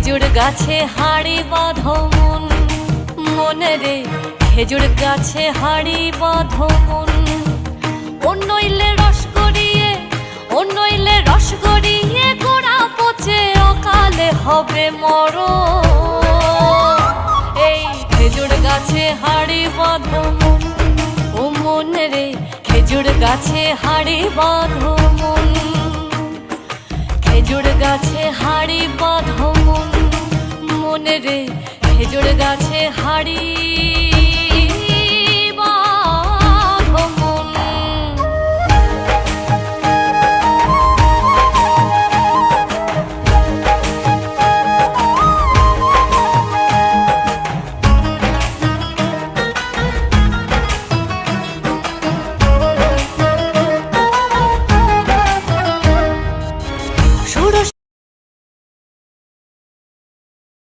খেজুর গাছে হাড়ি বাঁধো মন, মনে রে খেজুর গাছে হাড়ি বাঁধো মন। অন্যইলে রস গড়িয়ে, অন্যইলে রস গড়িয়ে গোড়া পচে অকালে হবে মরণ। এই খেজুর গাছে হাড়ি বাঁধো মন, ও মনে রে খেজুর গাছে হাড়ি বাঁধো মন। খেজুর গাছে হাড়ি বাঁধো মন, মনে রে খেজুর গাছে হাড়ি